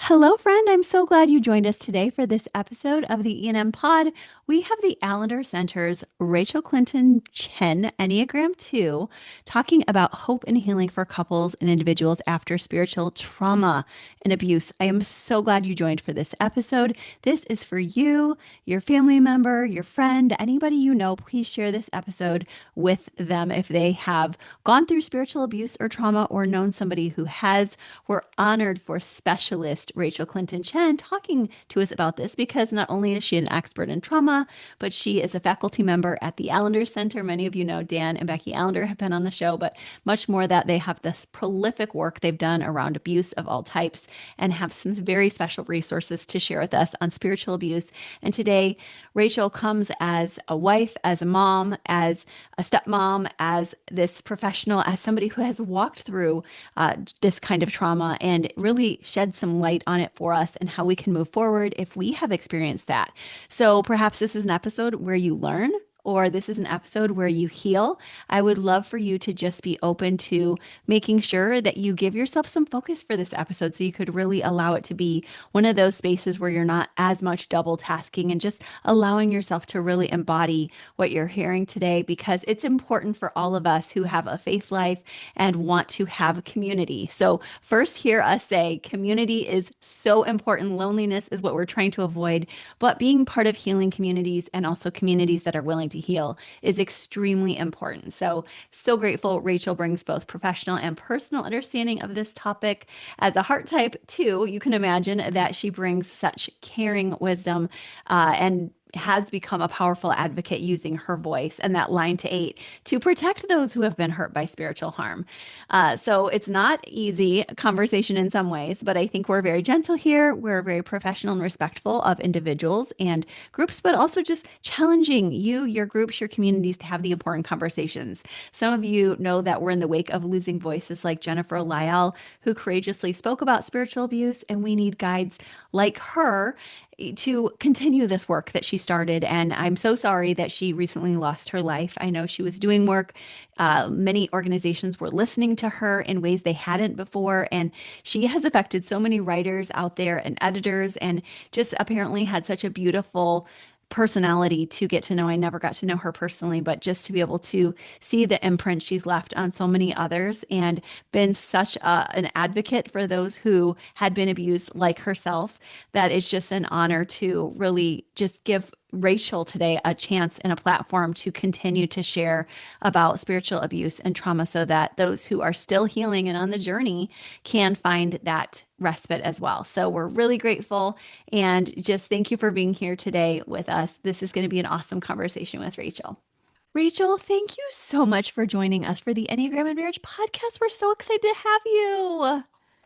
Hello, friend. I'm so glad you joined us today for this episode of the E&M Pod. We have the Allender Center's Rachel Clinton Chen, Enneagram 2, talking about hope and healing for couples and individuals after spiritual trauma and abuse. I am so glad you joined for this episode. This is for you, your family member, your friend, anybody you know. Please share this episode with them if they have gone through spiritual abuse or trauma or known somebody who has. We're honored for specialist Rachel Clinton Chen talking to us about this because not only is she an expert in trauma, but she is a faculty member at the Allender Center. Many of you know Dan and Becky Allender have been on the show, but much more that they have this prolific work they've done around abuse of all types and have some very special resources to share with us on spiritual abuse. And today, Rachel comes as a wife, as a mom, as a stepmom, as this professional, as somebody who has walked through this kind of trauma and really shed some light on it for us and how we can move forward if we have experienced that. So perhaps this is an episode where you learn. Or this is an episode where you heal. I would love for you to just be open to making sure that you give yourself some focus for this episode so you could really allow it to be one of those spaces where you're not as much double tasking and just allowing yourself to really embody what you're hearing today because it's important for all of us who have a faith life and want to have a community. So, first, hear us say community is so important. Loneliness is what we're trying to avoid, but being part of healing communities and also communities that are willing to heal is extremely important. So, so grateful Rachel brings both professional and personal understanding of this topic. As a heart type, too, you can imagine that she brings such caring wisdom and has become a powerful advocate using her voice and that line to eight to protect those who have been hurt by spiritual harm. So it's not easy conversation in some ways, but I think we're very gentle here. We're very professional and respectful of individuals and groups, but also just challenging you, your groups, your communities to have the important conversations. Some of you know that we're in the wake of losing voices like Jennifer Lyell, who courageously spoke about spiritual abuse, and we need guides like her to continue this work that she started. And I'm so sorry that she recently lost her life. I know she was doing work. Many organizations were listening to her in ways they hadn't before. And she has affected so many writers out there and editors, and just apparently had such a beautiful personality to get to know. I never got to know her personally, but just to be able to see the imprint she's left on so many others and been such an advocate for those who had been abused like herself, that it's just an honor to really just give Rachel today a chance and a platform to continue to share about spiritual abuse and trauma so that those who are still healing and on the journey can find that respite as well. So we're really grateful and just thank you for being here today with us. This is going to be an awesome conversation with Rachel. Rachel, thank you so much for joining us for the Enneagram and Marriage podcast. We're so excited to have you.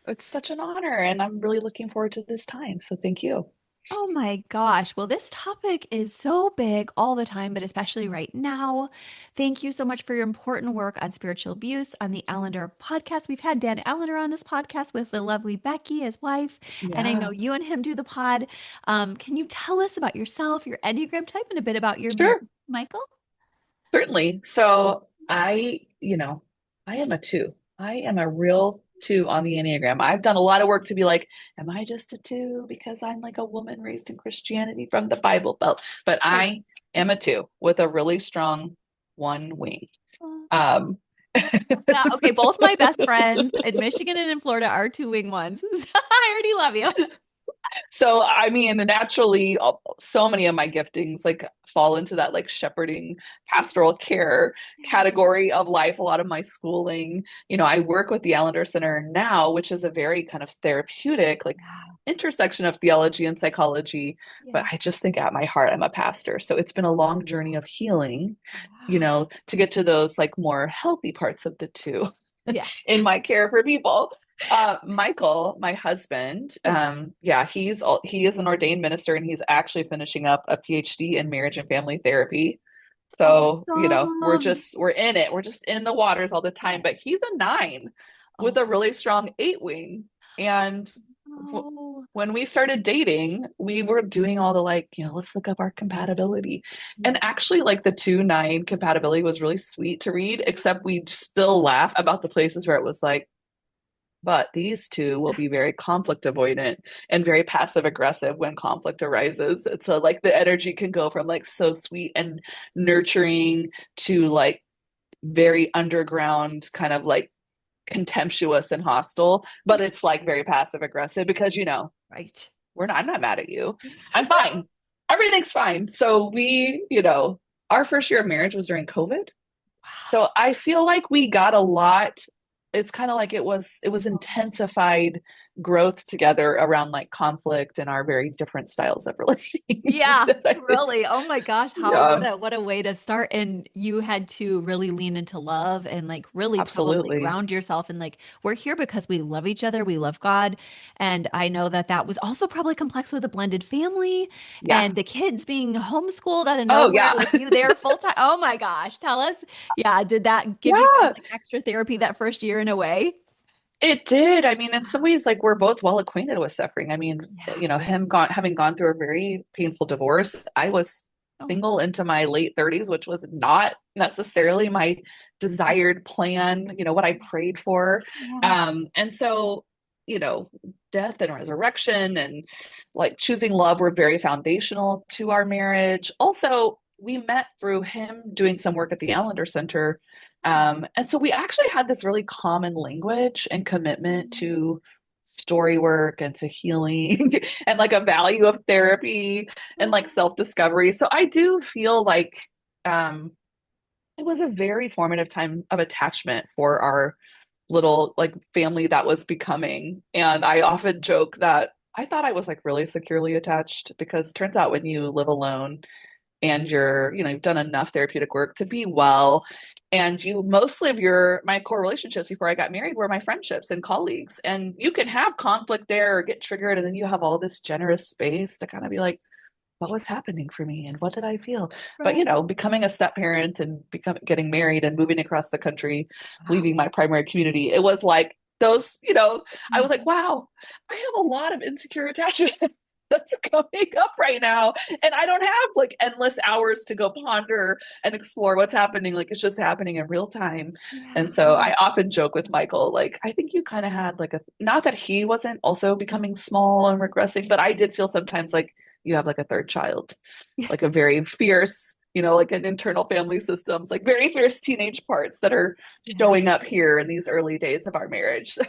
It's such an honor, and I'm really looking forward to this time. So thank you. Oh my gosh. Well, this topic is so big all the time, but especially right now. Thank you so much for your important work on spiritual abuse on the Allender podcast. We've had Dan Allender on this podcast with the lovely Becky, his wife, and I know Yeah, you and him do the pod. Can you tell us about yourself, your Enneagram type, and a bit about your marriage, sure, Michael? certainly. So I am a two. I am a real two on the Enneagram. I've done a lot of work to be like, am I just a two because I'm like a woman raised in Christianity from the Bible Belt? But Sure. I am a two with a really strong one wing. Oh, Um, yeah, okay, both my best friends in Michigan and in Florida are two wing ones. I already love you. So, I mean, naturally, so many of my giftings like fall into that like shepherding, pastoral care category of life. A lot of my schooling, I work with the Allender Center now, which is a very kind of therapeutic, like Yeah. intersection of theology and psychology. But Yeah. I just think at my heart, I'm a pastor. So it's been a long journey of healing, Wow. to get to those like more healthy parts of the two Yeah. in my care for people. Michael, my husband, yeah, he is an ordained minister and he's actually finishing up a PhD in marriage and family therapy. So, Awesome. we're in it. We're just in the waters all the time, but he's a nine with Oh, a really strong eight wing. And w no. when we started dating, we were doing all the like, let's look up our compatibility. And actually, like the 2-9 compatibility was really sweet to read, except we still laugh about the places where it was like, But these two will be very conflict avoidant and very passive aggressive when conflict arises. And so like the energy can go from like so sweet and nurturing to like very underground, kind of like contemptuous and hostile, but Yeah. it's like very passive aggressive because Right. I'm not mad at you. I'm fine. Everything's fine. So our first year of marriage was during COVID. So I feel like we got a lot. It's kind of like it was intensified growth together around like conflict and our very different styles of relating. Yeah, I think. really. Oh my gosh, how Yeah, what a way to start. And you had to really lean into love and like really probably absolutely. ground yourself and like we're here because we love each other, we love God. And I know that that was also probably complex with a blended family Yeah. and the kids being homeschooled out of Oh nowhere yeah. with you there full time. Oh my gosh, tell us. Yeah, did that give you guys Yeah. like extra therapy that first year in a way? It did. I mean, in some ways, like we're both well acquainted with suffering. I mean, Yeah. having gone through a very painful divorce, I was Oh, single into my late 30s, which was not necessarily my desired plan, what I prayed for. yeah. And so, you know, death and resurrection and like choosing love were very foundational to our marriage. Also, we met through him doing some work at the Allender Center, and so we actually had this really common language and commitment to story work and to healing and like a value of therapy and like self-discovery. So I do feel like um, it was a very formative time of attachment for our little like family that was becoming. And I often joke that I thought I was like really securely attached because turns out when you live alone and you've done enough therapeutic work to be well. And mostly of my core relationships before I got married were my friendships and colleagues. And you can have conflict there or get triggered. And then you have all this generous space to kind of be like, what was happening for me and what did I feel? But Right. becoming a step parent and getting married and moving across the country, Wow. leaving my primary community, it was like I was like, wow, I have a lot of insecure attachment that's coming up right now. And I don't have like endless hours to go ponder and explore what's happening. Like it's just happening in real time. Yeah. And so I often joke with Michael, like, I think you kind of had like not that he wasn't also becoming small and regressing, but I did feel sometimes like you have like a third child, like a very fierce, like an internal family systems, like very fierce teenage parts that are Yeah. showing up here in these early days of our marriage. So,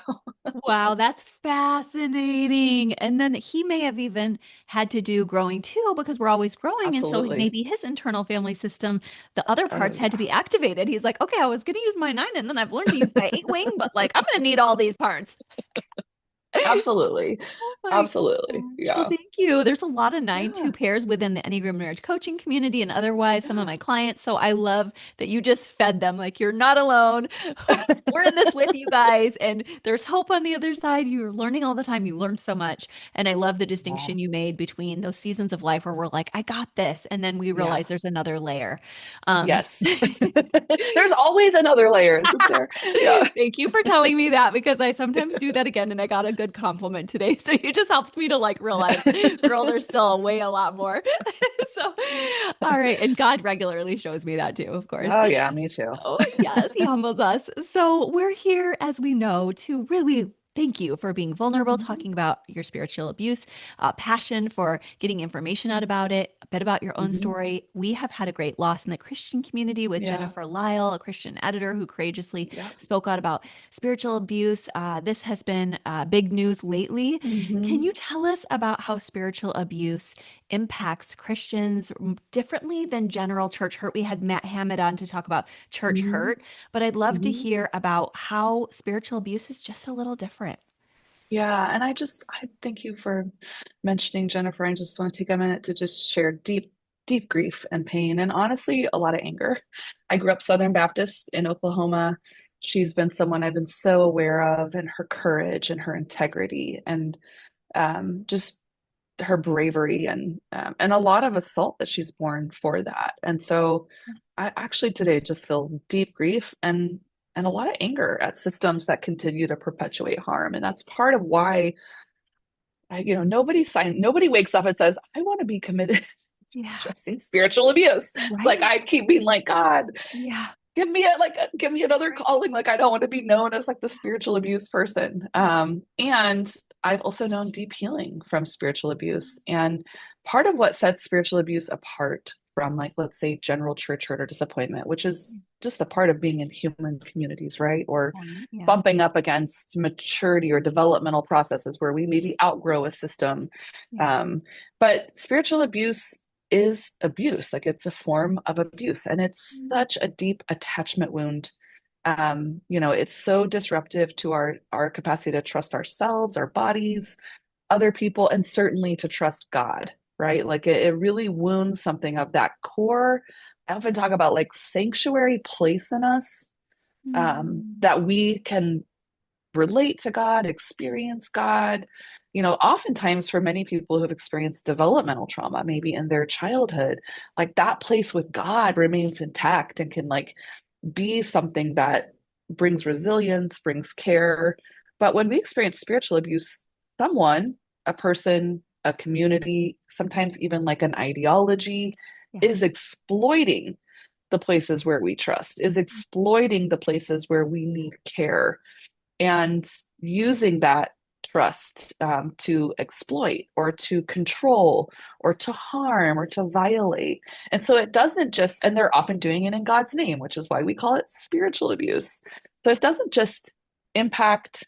Wow, that's fascinating. And then he may have even had to do growing too, because we're always growing. And so absolutely. maybe his internal family system, the other Oh, parts had to yeah. be activated. He's like, okay, I was going to use my nine and then I've learned to use my eight wing, but like, I'm going to need all these parts. Absolutely. Oh my Absolutely. gosh. Well, Yeah. thank you. There's a lot of 9-2 Yeah. pairs within the Enneagram marriage coaching community and otherwise some of Yeah. my clients. So I love that you just fed them like you're not alone. We're in this with you guys, and there's hope on the other side. You're learning all the time. You learned so much. And I love the Yeah. distinction you made between those seasons of life where we're like, I got this. And then we Yeah. realize there's another layer. Um, Yes. There's always another layer, isn't there? Yeah. Thank you for telling me that because I sometimes do that again and I got a good compliment today. So you just helped me to like realize, girl, there's still way a lot more. So, all right. And God regularly shows me that too, of course. Oh, yeah, me too. Oh, yes, he humbles us. So we're here, as we know, to really thank you for being vulnerable, Mhm. talking about your spiritual abuse, passion for getting information out about it, a bit about your own Mhm. story. We have had a great loss in the Christian community with Yeah. Jennifer Lyle, a Christian editor who courageously Yeah. spoke out about spiritual abuse. This has been big news lately. Can Mhm. you tell us about how spiritual abuse impacts Christians differently than general church hurt? We had Matt Hammett on to talk about church Mhm. hurt, but I'd love to Mhm. hear about how spiritual abuse is just a little different. Yeah, and I thank you for mentioning Jennifer. I just want to take a minute to just share deep, deep grief and pain, and honestly, a lot of anger. I grew up Southern Baptist in Oklahoma. She's been someone I've been so aware of, and her courage and her integrity, and just her bravery, and a lot of assault that she's borne for that. And so, I actually today just feel deep grief and a lot of anger at systems that continue to perpetuate harm. And that's part of why nobody wakes up and says, I want to be committed to Yeah, addressing spiritual abuse. It's like right. I keep being like, God, Yeah. give me another calling. Like I don't want to be known as like the spiritual abuse person. And I've also known deep healing from spiritual abuse. And part of what sets spiritual abuse apart from like, let's say, general church hurt or disappointment, which is just a part of being in human communities, right? Or Yeah. bumping up against maturity or developmental processes where we maybe outgrow a system. Yeah. Um, but spiritual abuse is abuse. Like it's a form of abuse, and it's such a deep attachment wound. It's so disruptive to our capacity to trust ourselves, our bodies, other people, and certainly to trust God, right? Like it really wounds something of that core. I often talk about like sanctuary place in us, Mm. that we can relate to God, experience God. Oftentimes for many people who've experienced developmental trauma, maybe in their childhood, like that place with God remains intact and can like be something that brings resilience, brings care. But when we experience spiritual abuse, someone, a person, a community, sometimes even like an ideology, Yeah. is exploiting the places where we trust, is exploiting the places where we need care, and using that trust, to exploit or to control or to harm or to violate. And so it doesn't just, and they're often doing it in God's name, which is why we call it spiritual abuse. So it doesn't just impact,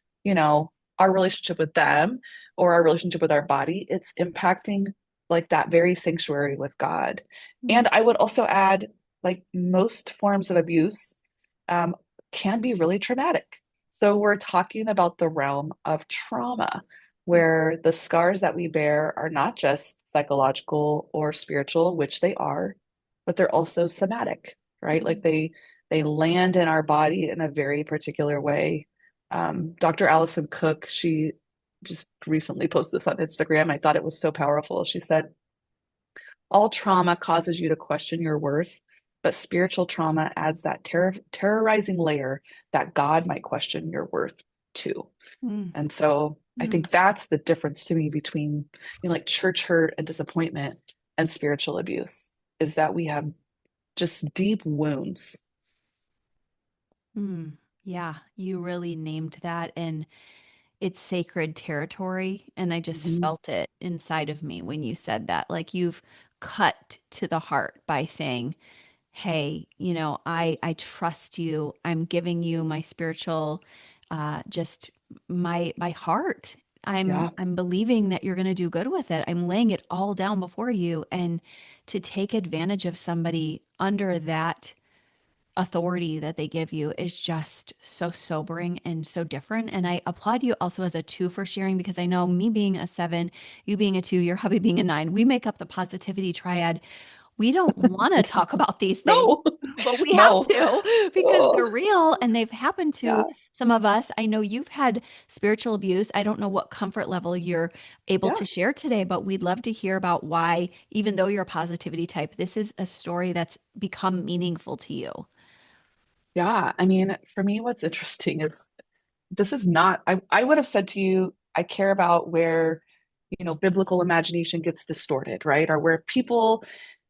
our relationship with them or our relationship with our body, it's impacting like that very sanctuary with God. Mm. And I would also add, like most forms of abuse, um, can be really traumatic. So we're talking about the realm of trauma, where the scars that we bear are not just psychological or spiritual, which they are, but they're also somatic, right? Like they land in our body in a very particular way. Dr. Allison Cook, she just recently posted this on Instagram. I thought it was so powerful. She said, all trauma causes you to question your worth, but spiritual trauma adds that terrorizing layer that God might question your worth too. Mm. And so I Mm. think that's the difference to me between, like church hurt and disappointment and spiritual abuse, is that we have just deep wounds. Mm. Yeah, you really named that. And it's sacred territory. And I just Mhm. felt it inside of me when you said that. Like you've cut to the heart by saying, hey, I trust you. I'm giving you my spiritual, just my heart. I'm Yeah. I'm believing that you're going to do good with it. I'm laying it all down before you, and to take advantage of somebody under that authority that they give you is just so sobering and so different. And I applaud you also as a two for sharing, because I know me being a seven, you being a two, your hubby being a nine, we make up the positivity triad. We don't want to talk about these things, No, but we have no. to because Oh, they're real and they've happened to yeah. some of us. I know you've had spiritual abuse. I don't know what comfort level you're able Yeah. to share today, but we'd love to hear about why, even though you're a positivity type, this is a story that's become meaningful to you. Yeah. I mean, for me, what's interesting is this is not, I would have said to you, I care about where, biblical imagination gets distorted, right? Or where people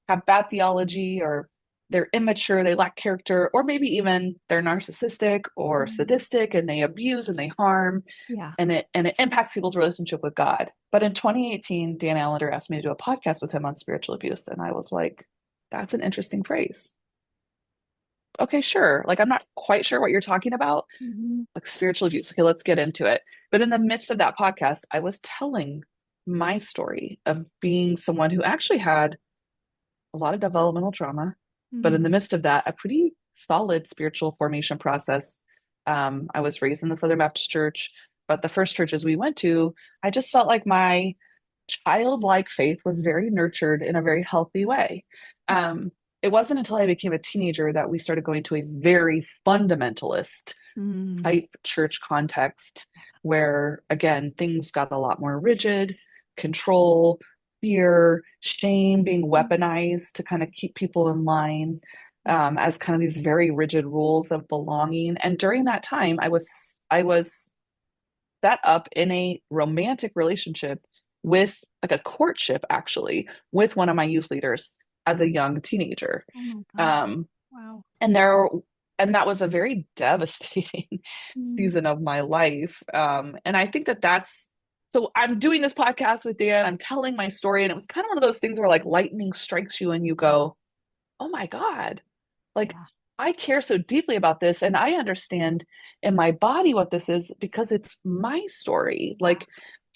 have bad theology, or they're immature, they lack character, or maybe even they're narcissistic or Mm. sadistic and they abuse and they harm, Yeah. and it impacts people's relationship with God. But in 2018, Dan Allender asked me to do a podcast with him on spiritual abuse. And I was like, that's an interesting phrase. Okay, sure. Like, I'm not quite sure what you're talking about, Mhm. like spiritual abuse. Okay, let's get into it. But in the midst of that podcast, I was telling my story of being someone who actually had a lot of developmental trauma, but in the Mhm. midst of that, a pretty solid spiritual formation process. I was raised in the Southern Baptist Church, but the first churches we went to, I just felt like my childlike faith was very nurtured in a very healthy way. Um, it wasn't until I became a teenager that we started going to a very fundamentalist Mhm. type church context where, again, things got a lot more rigid, control, fear, shame being weaponized to kind of keep people in line, Yeah. as kind of these very rigid rules of belonging. And during that time, I was set up in a romantic relationship with, like a courtship actually, with one of my youth leaders as a young teenager. Oh my God. Um, Wow. and there and that was a very devastating Mm. season of my life. And I think that that's so I'm doing this podcast with Dan, I'm telling my story, and it was kind of one of those things where like lightning strikes you and you go, oh my God, like Yeah. I care so deeply about this, and I understand in my body what this is because it's my story. Yeah. Like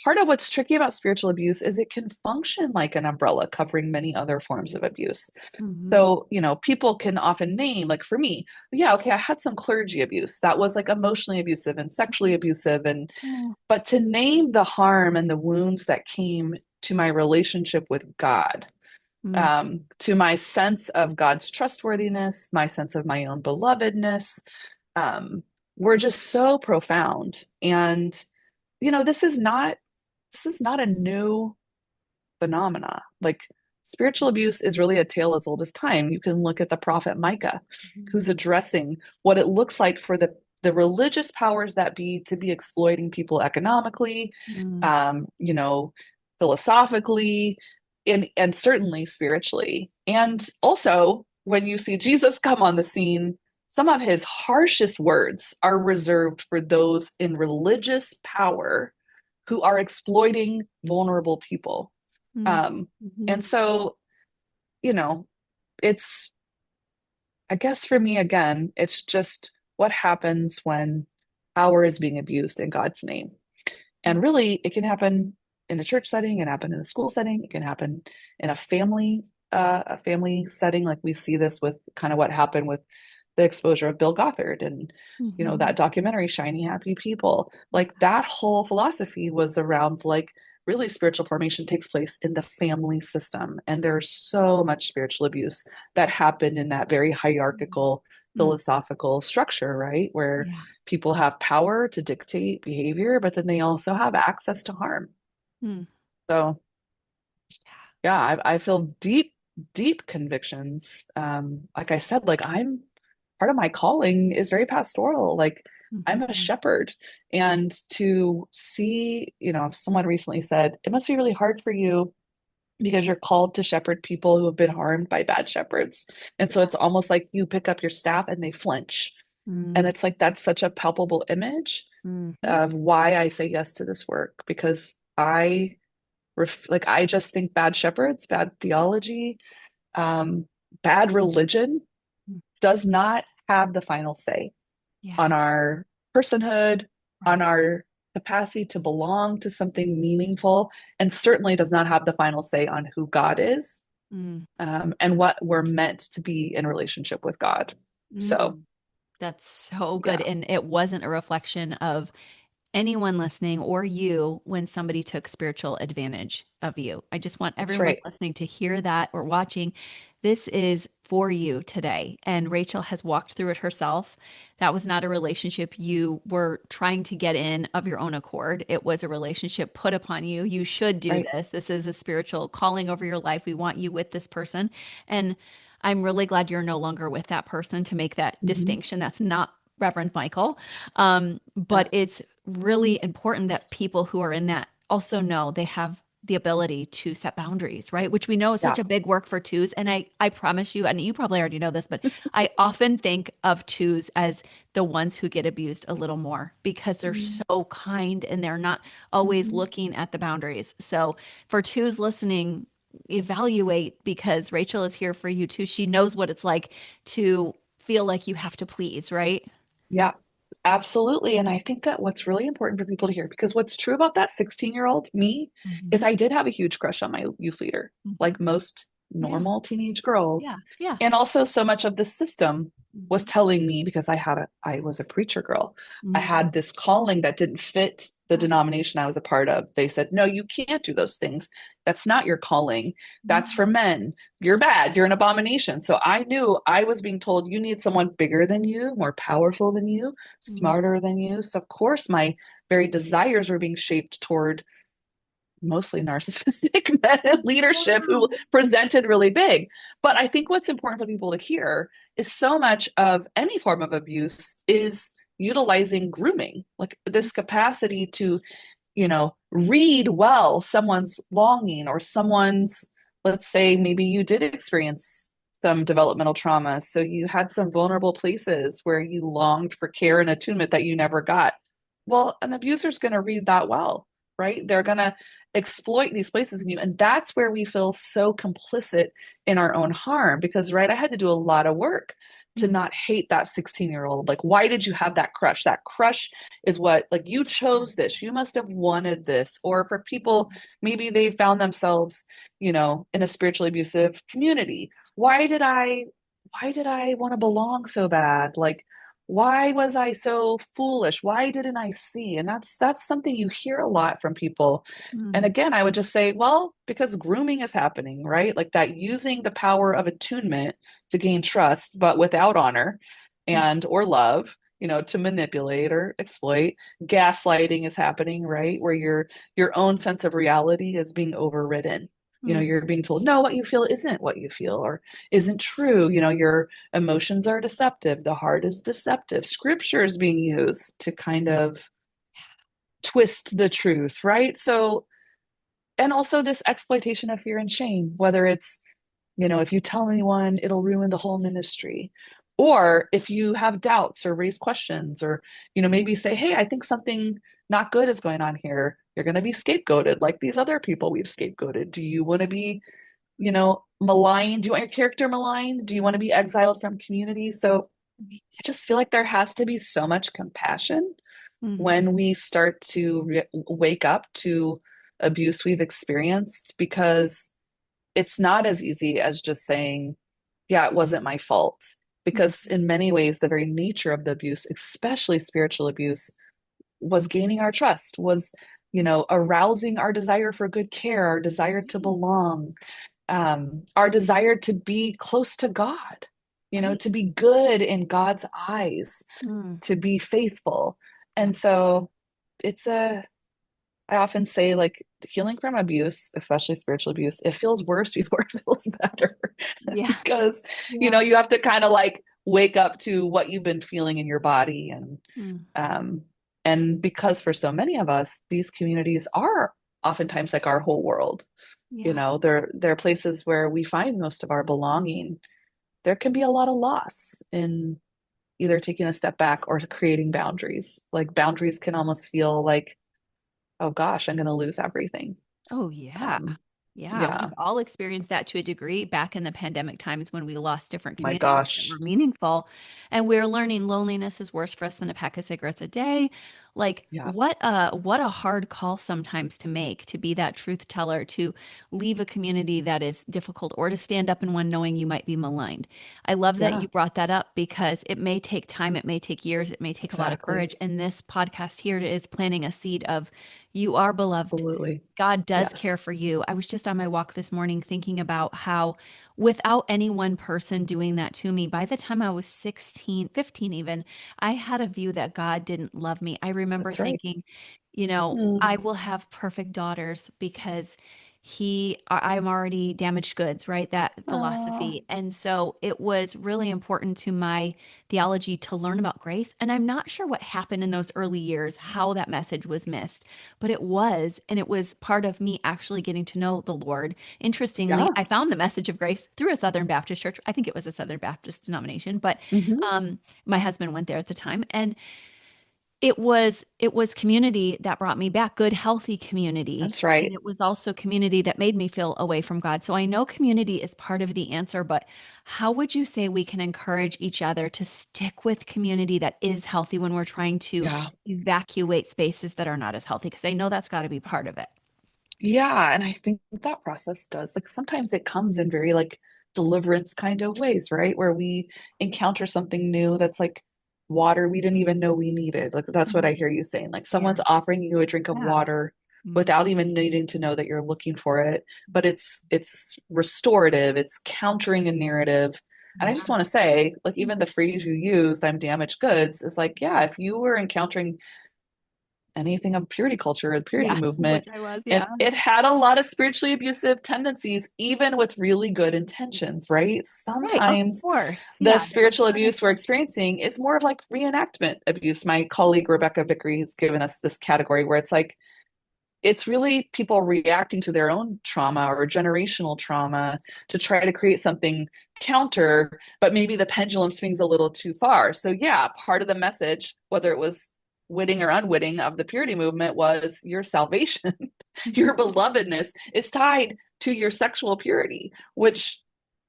part of what's tricky about spiritual abuse is it can function like an umbrella covering many other forms of abuse. Hmm. So, people can often name, like for me, yeah, okay, I had some clergy abuse that was like emotionally abusive and sexually abusive. Oh. But to name the harm and the wounds that came to my relationship with God, Mm. to my sense of God's trustworthiness, my sense of my own belovedness, um, were just so profound. And, this is not a new phenomena. Like spiritual abuse is really a tale as old as time. You can look at the prophet Micah, Mhm. who's addressing what it looks like for the religious powers that be to be exploiting people economically, Mm. um, you know, philosophically, and certainly spiritually. And also, when you see Jesus come on the scene, some of his harshest words are reserved for those in religious power who are exploiting vulnerable people. Mm. Um, Mhm. and so, you know, it's, I guess for me, again, it's just what happens when power is being abused in God's name. And really, it can happen in a church setting, it can happen in a school setting, it can happen in a family setting. Like we see this with kind of what happened with the exposure of Bill Gothard and Mhm. that documentary Shiny Happy People. Yeah. Like that whole philosophy was around like really spiritual formation takes place in the family system. And there's so much spiritual abuse that happened in that very hierarchical Mm. philosophical structure, right? Where Yeah. people have power to dictate behavior, but then they also have access to harm. Mm. So yeah, I feel deep, deep convictions. Like I said, like I'm part of my calling is very pastoral. Like I'm a Mhm. shepherd. And to see, someone recently said, it must be really hard for you because you're called to shepherd people who have been harmed by bad shepherds. And so Yeah. it's almost like you pick up your staff and they flinch. And Mm. it's like that's such a palpable image Mhm. of why I say yes to this work because I just think bad shepherds, bad theology, um, bad religion Mm. does not have the final say Yeah. on our personhood, on Right. our capacity to belong to something meaningful, and certainly does not have the final say on who God is, Mm. and what we're meant to be in relationship with God. So, Mm. That's so good. yeah, And it wasn't a reflection of anyone listening or you when somebody took spiritual advantage of you. I just want that's everyone right. listening to hear that or watching. This is for you today. And Rachel has walked through it herself. That was not a relationship you were trying to get in of your own accord. It was a relationship put upon you. You should do Right. this. This is a spiritual calling over your life. We want you with this person. And I'm really glad you're no longer with that person to make that Mm-hmm. distinction. That's not Reverend Michael. Yeah. But it's really important that people who are in that also know they have the ability to set boundaries, right? Which we know is such Yeah. a big work for twos. And I promise you, and you probably already know this, but I often think of twos as the ones who get abused a little more because they're so kind and they're not always Mm-hmm. looking at the boundaries. So for twos listening, evaluate because Rachel is here for you too. She knows what it's like to feel like you have to please, right? Yeah, absolutely. And I think that what's really important for people to hear, because what's true about that 16-year-old me is Mhm. I did have a huge crush on my youth leader, Mhm. like most Yeah. normal teenage Yeah. girls. Yeah. And also so much of the system was Mhm. telling me because I was a preacher girl. I Mhm. had this calling that didn't fit the denomination I was a part of. They said, no, you can't do those things. That's not your calling. That's for Mhm. men. You're bad. You're an abomination. So I knew I was being told you need someone bigger than you, more powerful than you, Mhm. smarter than you. So of course my very desires were being shaped toward mostly narcissistic men in leadership who presented really big. But I think what's important for people to hear is so much of any form of abuse is utilizing grooming, like this capacity to, read well someone's longing or someone's, let's say maybe you did experience some developmental traumas. So you had some vulnerable places where you longed for care and attunement that you never got. Well, an abuser's going to read that well, right? They're going to exploit these places in you. And that's where we feel so complicit in our own harm because, right, I had to do a lot of work to Mm, not hate that 16-year-old. Like, why did you have that crush? That crush is what, like, you chose this. You must have wanted this. Or for people, maybe they found themselves, in a spiritually abusive community. Why did I want to belong so bad? Like, why was I so foolish? Why didn't I see? And that's something you hear a lot from people. And mm, again, I would just say, well, because grooming is happening, right? Like that using the power of attunement to gain trust, but without honor mm, and or love, to manipulate or exploit. Gaslighting is happening, right? Where your own sense of reality is being overridden. mm. You're being told, no, what you feel isn't what you feel or isn't true. Your emotions are deceptive. The heart is deceptive. Scripture is being used to kind of twist the truth, right? So, and also this exploitation of fear and shame, whether it's, if you tell anyone, it'll ruin the whole ministry. Or if you have doubts or raise questions, or, maybe say, hey, I think something not good is going on here. You're going to be scapegoated like these other people we've scapegoated. Do you want to be, maligned? Do you want your character maligned? Do you want to be exiled from community? So I just feel like there has to be so much compassion Mhm. when we start to wake up to abuse we've experienced because it's not as easy as just saying, yeah, it wasn't my fault. Mhm. Because in many ways, the very nature of the abuse, especially spiritual abuse, was gaining our trust, was, arousing our desire for good care, our desire to Right. belong, our desire to be close to God, Right. to be good in God's eyes, Mm. to be faithful. Yeah. And so it's I often say, like, healing from abuse, especially spiritual abuse, it feels worse before it feels better Yeah. because, Yeah. you have to kind of like wake up to what you've been feeling in your body. Mm. Um, and because for so many of us, these communities are oftentimes like our whole world. Yeah. They're places where we find most of our belonging. There can be a lot of loss in either taking a step back or creating boundaries. Like boundaries can almost feel like, oh gosh, I'm going to lose everything. Oh, yeah. Um, Yeah. yeah, We've all experienced that to a degree back in the pandemic times when we lost different my communities that gosh. were meaningful. And we're learning loneliness is worse for us than a pack of cigarettes a day. Like, Yeah, what a hard call sometimes to make, to be that truth teller, to leave a community that is difficult or to stand up in one knowing you might be maligned. I love that yeah, you brought that up because it may take time, it may take years, it may take a lot of exactly. courage. And this podcast here is planting a seed of you are beloved. Absolutely. God does care Yes. for you. I was just on my walk this morning thinking about how, without any one person doing that to me, by the time I was 16, 15, even, I had a view that God didn't love me. I remember That's right. thinking, Mm, I will have perfect daughters because I'm already damaged goods, right? That oh, philosophy. And so it was really important to my theology to learn about grace. And I'm not sure what happened in those early years, how that message was missed, but it was, and it was part of me actually getting to know the Lord. Interestingly, yeah. I found the message of grace through a Southern Baptist church. I think it was a Southern Baptist denomination, but Hmm. my husband went there at the time, and it was community that brought me back, good, healthy community. That's And right. it was also community that made me feel away from God. So I know community is part of the answer, but how would you say we can encourage each other to stick with community that is healthy when we're trying to Yeah. evacuate spaces that are not as healthy? Because I know that's got to be part of it. Yeah. And I think that process does, like, sometimes it comes in very, like, deliverance kind of ways, right? Where we encounter something new that's like water we didn't even know we needed. Like, that's what Mhm. I hear you saying. Like, Yeah. someone's offering you a drink of Yeah. water Mhm. without even needing to know that you're looking for it, but it's restorative, it's countering a narrative. And I just Yeah. want to say, like, even the phrase you used, I'm damaged goods, is like, yeah, if you were encountering anything of purity culture and purity Yeah. movement. Which I was. And Yeah. it had a lot of spiritually abusive tendencies, even with really good intentions, right? Right. Of Sometimes course. the Yeah. There was spiritual good abuse we're intention. experiencing is more of like reenactment abuse. My colleague Rebecca Vickery has given us this category where it's like it's really people reacting to their own trauma or generational trauma to try to create something counter, but maybe the pendulum swings a little too far. So, yeah, part of the message, whether it was witting or unwitting of the purity movement, was your salvation, your belovedness is tied to your sexual purity, which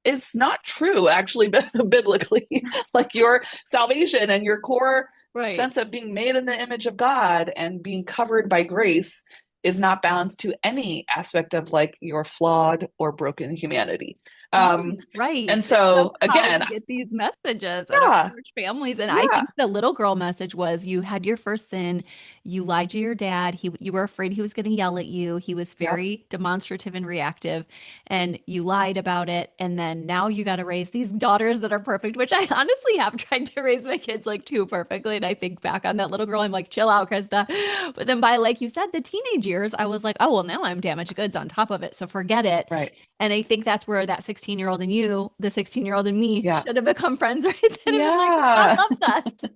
is not true actually biblically. Like your salvation and your core Right. sense of being made in the image of God and being covered by grace is not bound to any aspect of like your flawed or broken humanity. Right, Um, right. and It's so so how again, we get these messages in our yeah, church families. And I yeah, think the little girl message was you had your first sin, you lied to your dad, you were afraid he was going to yell at you. He was yep, very demonstrative and reactive, and you lied about it. And then now you got to raise these daughters that are perfect, which I honestly have tried to raise my kids like too perfectly. And I think back on that little girl, I'm like, chill out, Krista. But then by, like you said, the teenage years, I was like, oh, well, now I'm damaged goods on top of it. So forget it. right, And I think that's where that 16-year-old and you, the 16-year-old and me, yeah, should have become friends right then and been like, God yeah. loves us.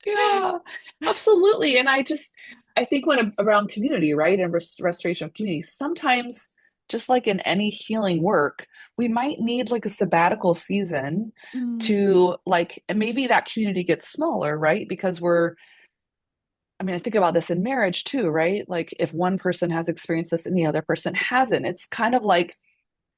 Yeah, absolutely. And I think when around community, right, and restoration of community, sometimes, just like in any healing work, we might need like a sabbatical season Mm, to like, and maybe that community gets smaller, right? Because I mean, I think about this in marriage too, right? Like if one person has experienced this and the other person hasn't, it's kind of like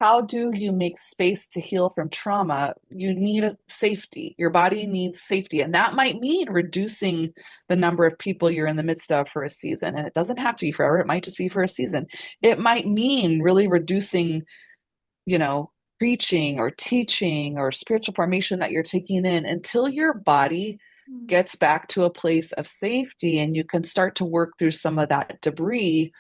how do you make space to heal from trauma? You need a safety. Your body needs safety. And that might mean reducing the number of people you're in the midst of for a season. And it doesn't have to be forever, it might just be for a season. It might mean really reducing, you know, preaching or teaching or spiritual formation that you're taking in until your body mm, gets back to a place of safety and you can start to work through some of that debris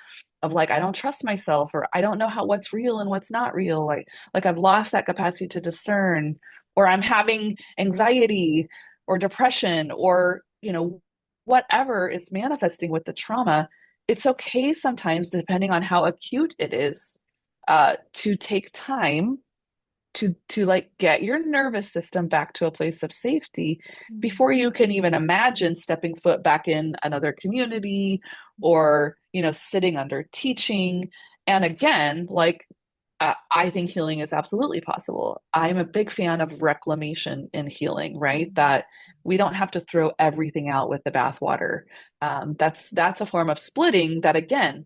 of like I don't trust myself or I don't know how what's real and what's not real, like I've lost that capacity to discern, or I'm having anxiety or depression or whatever is manifesting with the trauma. It's okay sometimes, depending on how acute it is, to take time to like get your nervous system back to a place of safety mm, before you can even imagine stepping foot back in another community or sitting under teaching. And again, like I think healing is absolutely possible. I'm a big fan of reclamation in healing, right? mm, That we don't have to throw everything out with the bathwater. That's a form of splitting that again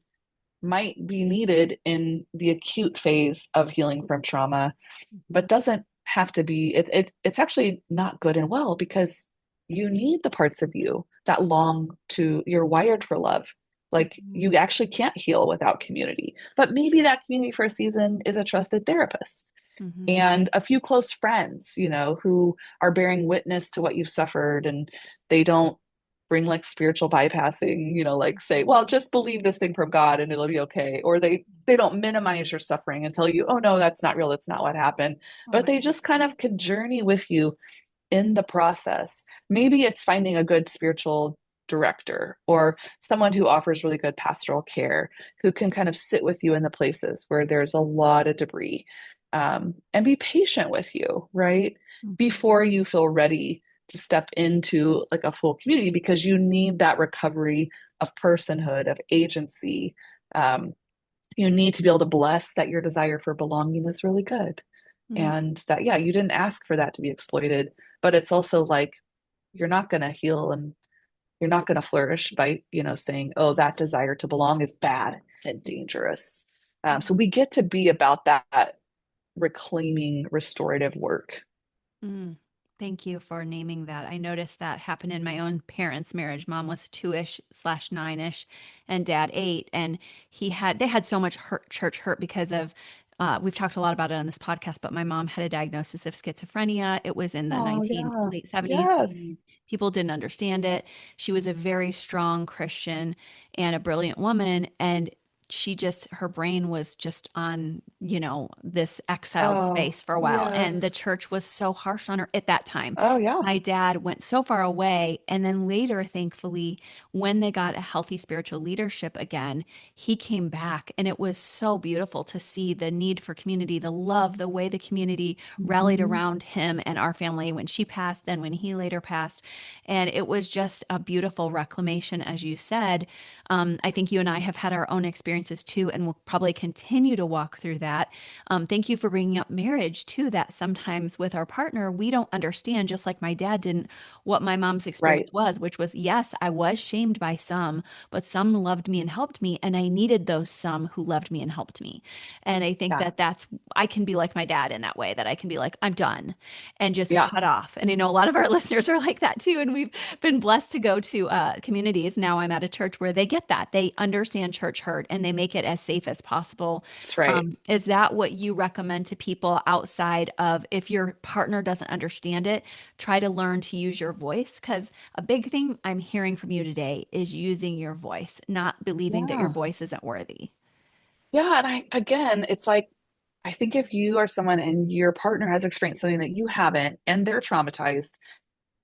might be needed in the acute phase of healing from trauma, mhm, but doesn't have to be. It's actually not good and well because you need the parts of you that long to. You're wired for love. Like mhm, you actually can't heal without community. But maybe that community for a season is a trusted therapist mhm. and a few close friends, who are bearing witness to what you've suffered, and they don't bring like spiritual bypassing, like say, well, just believe this thing from God and it'll be okay. Or they don't minimize your suffering and tell you, oh no, that's not real, that's not what happened. All But right. they just kind of can journey with you in the process. Maybe it's finding a good spiritual director or someone who offers really good pastoral care, who can kind of sit with you in the places where there's a lot of debris, and be patient with you, right? Mhm, Before you feel ready to step into like a full community because you need that recovery of personhood, of agency. Um, you need to be able to bless that your desire for belonging is really good mhm, and that yeah you didn't ask for that to be exploited, but it's also like you're not going to heal and you're not going to flourish by saying, oh, that desire to belong is bad and dangerous. So we get to be about that reclaiming restorative work. mm. Thank you for naming that. I noticed that happened in my own parents' marriage. Mom was 2-ish/9-ish and dad 8. And they had so much church hurt because of, we've talked a lot about it on this podcast, but my mom had a diagnosis of schizophrenia. It was in the Oh yeah, late 70s, yes. 80s. People didn't understand it. She was a very strong Christian and a brilliant woman. And her brain was just on, this exiled Oh space for a while. And the yes. church was so harsh on her at that time. Oh yeah. My dad went so far away. And then later, thankfully, when they got a healthy spiritual leadership again, he came back. And it was so beautiful to see the need for community, the love, the way the community rallied Mhm. around him and our family when she passed, then when he later passed. And it was just a beautiful reclamation, as you said. I think you and I have had our own experience experiences too, and will probably continue to walk through that. Thank you for bringing up marriage too, that sometimes with our partner, we don't understand, just like my dad didn't, what my mom's Right. experience was, which was, yes, I was shamed by some, but some loved me and helped me. And I needed those some who loved me and helped me. And I think Yeah. that I can be like my dad in that way, that I can be like, I'm done and just Yeah. cut off. And I know a lot of our listeners are like that too. And we've been blessed to go to communities. Now I'm at a church where they get that. They understand church hurt and they make it as safe as possible. That's right. Is that what you recommend to people outside of, if your partner doesn't understand it, try to learn to use your voice? Because a big thing I'm hearing from you today is using your voice, not believing that your Yeah. voice isn't worthy. Yeah. And again, it's like, I think if you are someone and your partner has experienced something that you haven't and they're traumatized,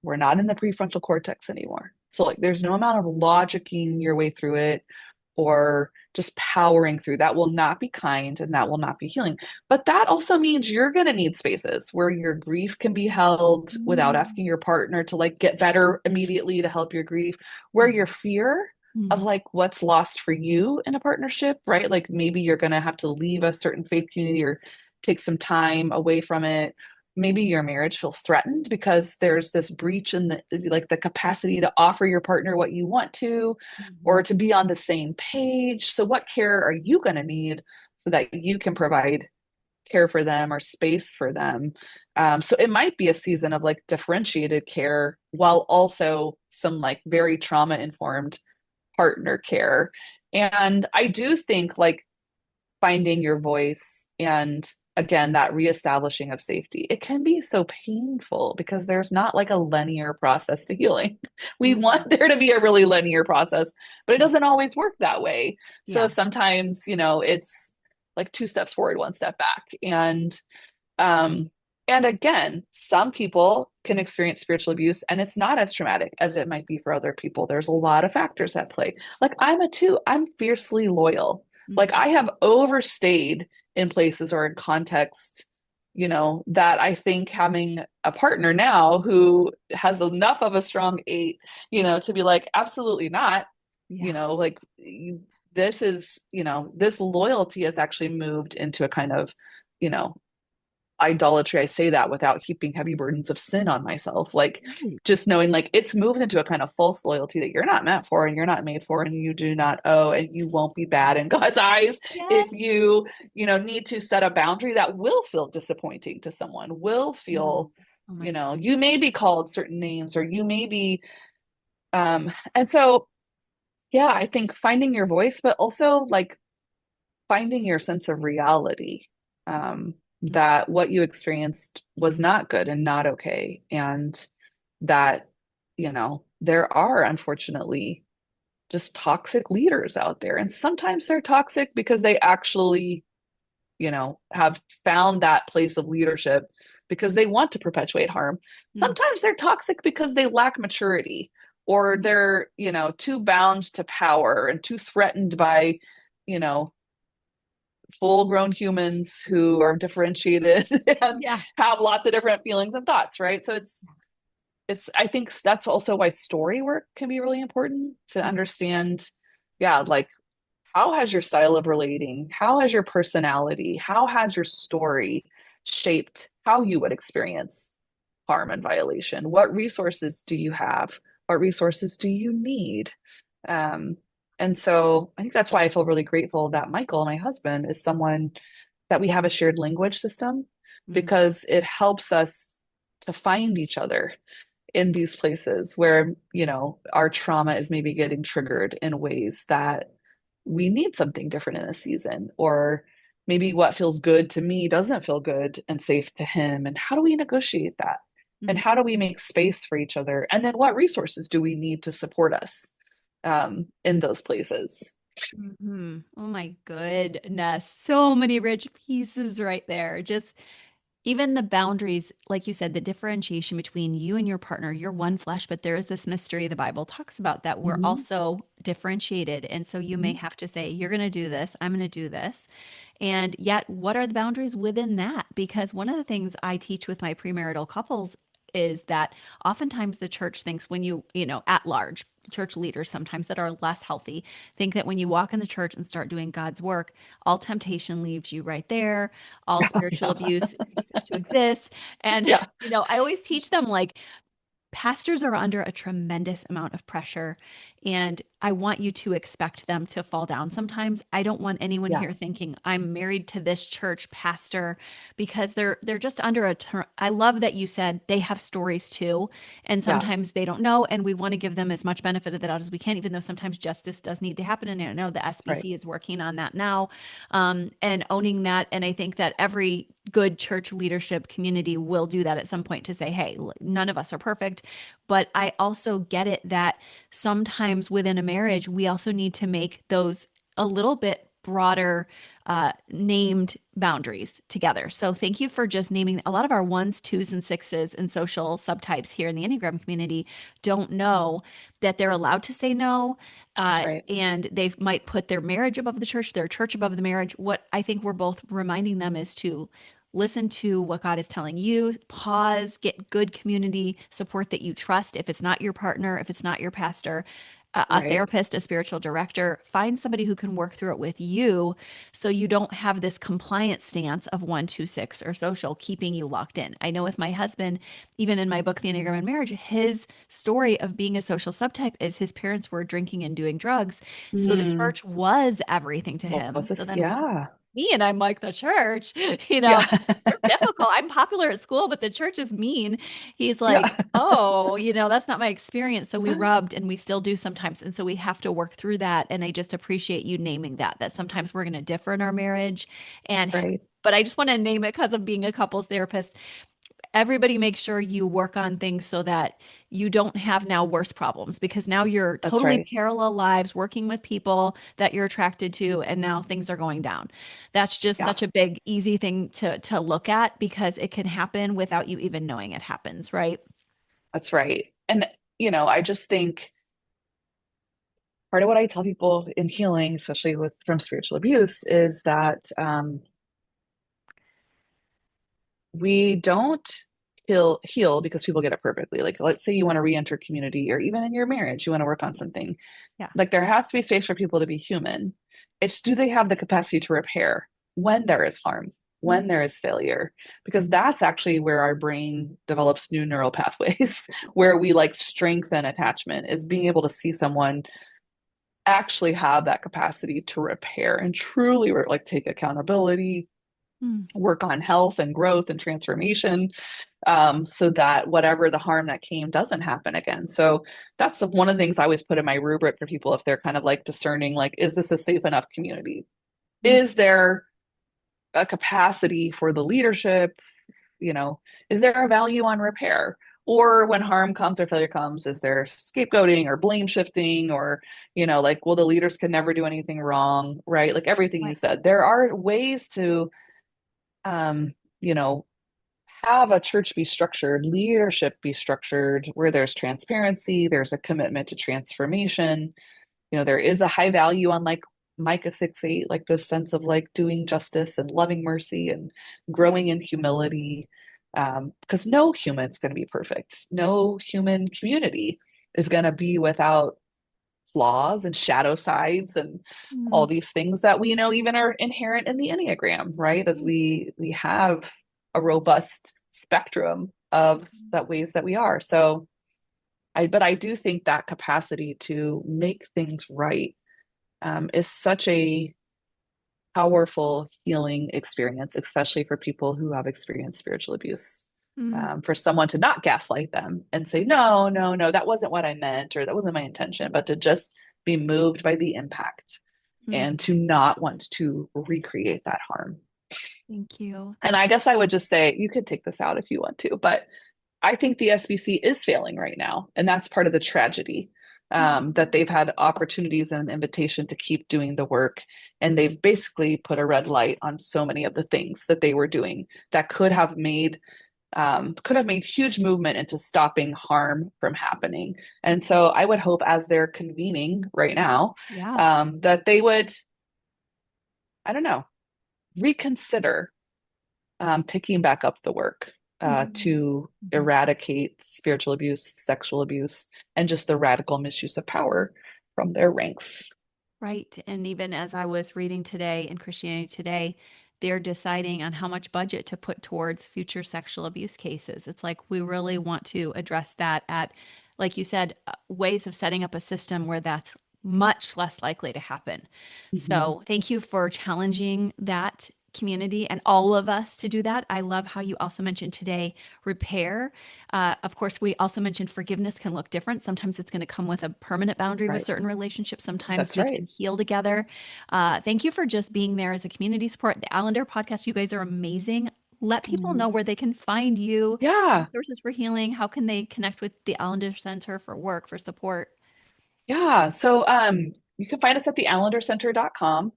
we're not in the prefrontal cortex anymore. So like there's no amount of logicking your way through it or just powering through. That will not be kind and that will not be healing. But that also means you're going to need spaces where your grief can be held without Mm, asking your partner to like get better immediately to help your grief, where mm, your fear of mm, like what's lost for you in a partnership, right? Like maybe you're going to have to leave a certain faith community or take some time away from it. Maybe your marriage feels threatened because there's this breach in the like the capacity to offer your partner what you want to or mhm. to be on the same page. So what care are you going to need so that you can provide care for them or space for them? So it might be a season of like differentiated care while also some like very trauma informed partner care. And I do think like finding your voice and again that reestablishing of safety, it can be so painful because there's not like a linear process to healing. We Mm, want there to be a really linear process, but it yeah. doesn't always work that way. So Yeah. sometimes, it's like two steps forward, one step back. Um and again, some people can experience spiritual abuse and it's not as traumatic as it might be for other people. There's a lot of factors at play. Like I'm fiercely loyal. Like Mhm. I have overstayed in places or in context, that I think having a partner now who has enough of a strong eight, to be like, absolutely not, Yeah. like this is, this loyalty has actually moved into a kind of, you know, idolatry. I say that without heaping heavy burdens of sin on myself. Like Right. just knowing like it's moved into a kind of false loyalty that you're not meant for and you're not made for and you do not owe and you won't be bad in God's eyes Yes. if you, need to set a boundary that will feel disappointing to someone, will Mm. feel, Oh my you may be called certain names or you may be and so yeah, I think finding your voice, but also like finding your sense of reality, God. that what you experienced was not good and not okay. And that, there are unfortunately just toxic leaders out there. And sometimes they're toxic because they actually, have found that place of leadership because they want to perpetuate harm. Mm. Sometimes they're toxic because they lack maturity or they're, too bound to power and too threatened by, you know, full grown humans who are differentiated and Yeah. have lots of different feelings and thoughts, right? So it's I think that's also why story work can be really important to Mm. understand, yeah, like how has your style of relating, how has your personality, how has your story shaped how you would experience harm and violation? What resources do you have? What resources do you need? Um, and so I think that's why I feel really grateful that Michael, my husband, is someone that we have a shared language system Mm. because it helps us to find each other in these places where, our trauma is maybe getting triggered in ways that we need something different in a season, or maybe what feels good to me doesn't feel good and safe to him. And how do we negotiate that? And Mm. how do we make space for each other? And then what resources do we need to support us in those places? Mhm. Oh my goodness. So many rich pieces right there. Just even the boundaries, like you said, the differentiation between you and your partner, you're one flesh, but there is this mystery the Bible talks about that we're Mhm. also differentiated. And so you may Mhm. have to say, you're going to do this, I'm going to do this. And yet, what are the boundaries within that? Because one of the things I teach with my premarital couples is that oftentimes the church thinks when at large, church leaders sometimes that are less healthy think that when you walk in the church and start doing God's work, all temptation leaves you right there. All spiritual Yeah. abuse ceases to exist. And, Yeah. I always teach them like, pastors are under a tremendous amount of pressure, and I want you to expect them to fall down sometimes. I don't want anyone Yeah. here thinking I'm married to this church pastor, because they're just under I love that you said they have stories too, and Yeah. sometimes they don't know, and we want to give them as much benefit of the doubt as we can, even though sometimes justice does need to happen. And I know the Right. SBC is working on that now, and owning that. And I think that every good church leadership community will do that at some point, to say, hey, none of us are perfect. But I also get it that sometimes within a marriage, we also need to make those a little bit broader, named boundaries together. So thank you for just naming. A lot of our ones, twos, and sixes and social subtypes here in the Enneagram community don't know that they're allowed to say no. That's right. And they might put their marriage above the church, their church above the marriage. What I think we're both reminding them is to listen to what God is telling you, pause, get good community support that you trust. If it's not your partner, if it's not your pastor, a Right. therapist, a spiritual director, find somebody who can work through it with you, so you don't have this compliance stance of 126 or social keeping you locked in. I know with my husband, even in my book, The Enneagram in Marriage, his story of being a social subtype is his parents were drinking and doing drugs. So the Mm. church was everything to What him. was So this? then Yeah. me, and I'm like, the church, you know, Yeah. they're difficult. I'm popular at school, but the church is mean. He's like, Yeah. oh, that's not my experience. So we rubbed, and we still do sometimes. And so we have to work through that. And I just appreciate you naming that sometimes we're going to differ in our marriage. And, Right. but I just want to name it because of being a couples therapist. Everybody make sure you work on things so that you don't have now worse problems, because now you're That's totally right. parallel lives working with people that you're attracted to, and now things are going down. That's just Yeah. such a big easy thing to look at, because it can happen without you even knowing it happens, right? That's right. And, I just think part of what I tell people in healing, especially with from spiritual abuse, is that we don't heal because people get it perfectly. Like, let's say you want to re-enter community, or even in your marriage, you want to work on something. Yeah. Like, there has to be space for people to be human. It's, do they have the capacity to repair when there is harm, when there is failure? Because that's actually where our brain develops new neural pathways, where we like strengthen attachment, is being able to see someone actually have that capacity to repair and truly like take accountability, Mm. work on health and growth and transformation, so that whatever the harm that came doesn't happen again. So that's one of the things I always put in my rubric for people if they're kind of like discerning, like, is this a safe enough community? Mm. Is there a capacity for the leadership? You know, is there a value on repair? Or when harm comes or failure comes, is there scapegoating or blame shifting? Or, like, well, the leaders can never do anything wrong, right? Like everything you Right. said, there are ways to, um, you know, have a church be structured, leadership be structured, where there's transparency, there's a commitment to transformation. There is a high value on, like, Micah 6:8, like this sense of like doing justice and loving mercy and growing in humility. Because no human's going to be perfect. No human community is going to be without flaws and shadow sides and all Mm. these things that we know even are inherent in the Enneagram, right? As we have a robust spectrum of that ways that we are. So but I do think that capacity to make things right, is such a powerful healing experience, especially for people who have experienced spiritual abuse. Mm. For someone to not gaslight them and say, no, no, no, that wasn't what I meant, or that wasn't my intention, but to just be moved by the impact Mm. and to not want to recreate that harm. Thank you. And I guess I would just say, you could take this out if you want to, but I think the SBC is failing right now. And that's part of the tragedy, Mm. that they've had opportunities and an invitation to keep doing the work. And they've basically put a red light on so many of the things that they were doing that could have made huge movement into stopping harm from happening. And so I would hope, as they're convening right now, Yeah. that they would, I don't know, reconsider, picking back up the work. Mhm. to Mhm. eradicate spiritual abuse, sexual abuse, and just the radical misuse of power from their ranks. Right. And even as I was reading today in Christianity Today, they're deciding on how much budget to put towards future sexual abuse cases. It's like we really want to address that at, like you said, ways of setting up a system where that's much less likely to happen. Mhm. So thank you for challenging that community and all of us to do that. I love how you also mentioned today repair. Of course, we also mentioned forgiveness can look different. Sometimes it's going to come with a permanent boundary with Right. certain relationships. Sometimes That's we right. can heal together. Thank you for just being there as a community support. The Allender podcast, you guys are amazing. Let people know Mm. where they can find you, Yeah. resources for healing. How can they connect with the Allender Center for work, for support? Yeah. So you can find us at theallendercenter.com.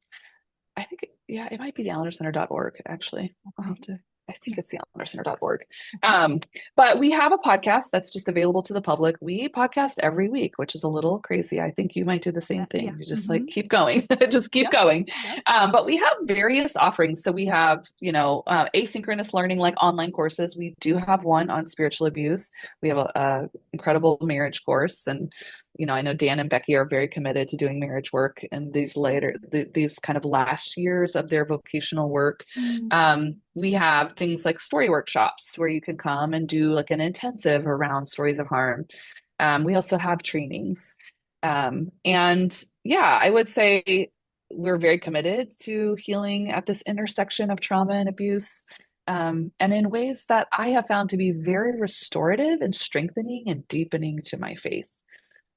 I think, yeah, it might be theallendercenter.org, actually. I'll have Okay. to, I think it's theallendercenter.org. Um, but we have a podcast that's just available to the public. We podcast every week, which is a little crazy. I think you might do the same Yeah. thing. Yeah. You just Hmm. like keep going, just keep Yep. going. Yep. But we have various offerings. So we have, asynchronous learning, like online courses. We do have one on spiritual abuse. We have a incredible marriage course, and I know Dan and Becky are very committed to doing marriage work in these kind of last years of their vocational work. Mm. We have things like story workshops where you can come and do like an intensive around stories of harm. We also have trainings. And yeah, I would say we're very committed to healing at this intersection of trauma and abuse. And in ways that I have found to be very restorative and strengthening and deepening to my faith.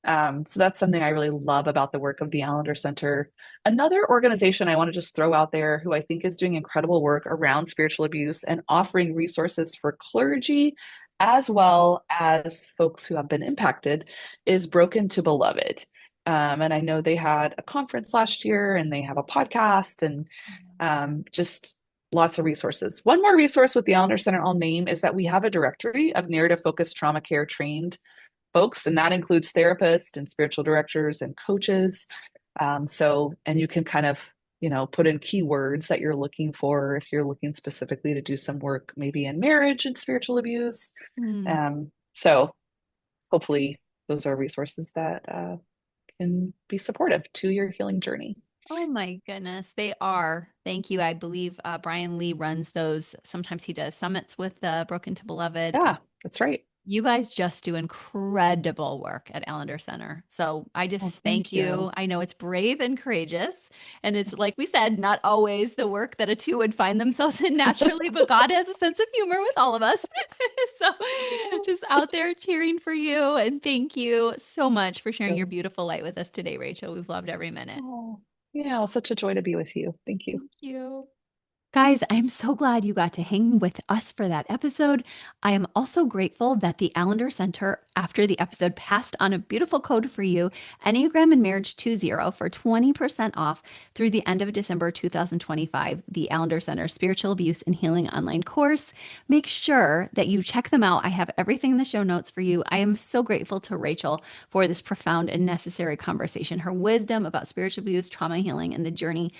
So that's something I really love about the work of the Allender Center. Another organization I want to just throw out there who I think is doing incredible work around spiritual abuse and offering resources for clergy as well as folks who have been impacted is Broken to Beloved. And I know they had a conference last year and they have a podcast and just lots of resources. One more resource with the Allender Center I'll name is that we have a directory of narrative focused trauma care trained folks, and that includes therapists and spiritual directors and coaches. And you can kind of, put in keywords that you're looking for if you're looking specifically to do some work, maybe in marriage and spiritual abuse. Mm. So hopefully those are resources that can be supportive to your healing journey. Oh my goodness, they are. Thank you. I believe Brian Lee runs those. Sometimes he does summits with Broken to Beloved. Yeah, that's right. You guys just do incredible work at Allender Center. So I Well, just thank thank you. you. I know it's brave and courageous. And it's like we said, not always the work that a two would find themselves in naturally, but God has a sense of humor with all of us. So just out there cheering for you. And thank you so much for sharing your Good. beautiful light with us today, Rachel. We've loved every minute. Oh, yeah, well, such a joy to be with you. Thank you. Thank you. Guys, I'm so glad you got to hang with us for that episode. I am also grateful that the Allender Center, after the episode, passed on a beautiful code for you, Enneagram and Marriage 20 for 20% off through the end of December 2025, the Allender Center Spiritual Abuse and Healing online course. Make sure that you check them out. I have everything in the show notes for you. I am so grateful to Rachel for this profound and necessary conversation. Her wisdom about spiritual abuse, trauma healing, and the journey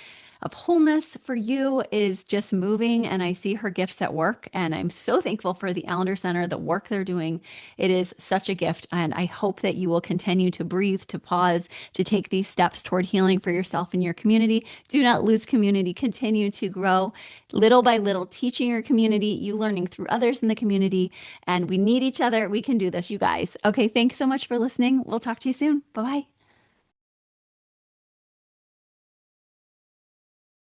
of wholeness for you is just moving. And I see her gifts at work. And I'm so thankful for the Allender Center, the work they're doing. It is such a gift. And I hope that you will continue to breathe, to pause, to take these steps toward healing for yourself and your community. Do not lose community. Continue to grow little by little, teaching your community, you learning through others in the community. And we need each other. We can do this, you guys. Okay. Thanks so much for listening. We'll talk to you soon. Bye bye.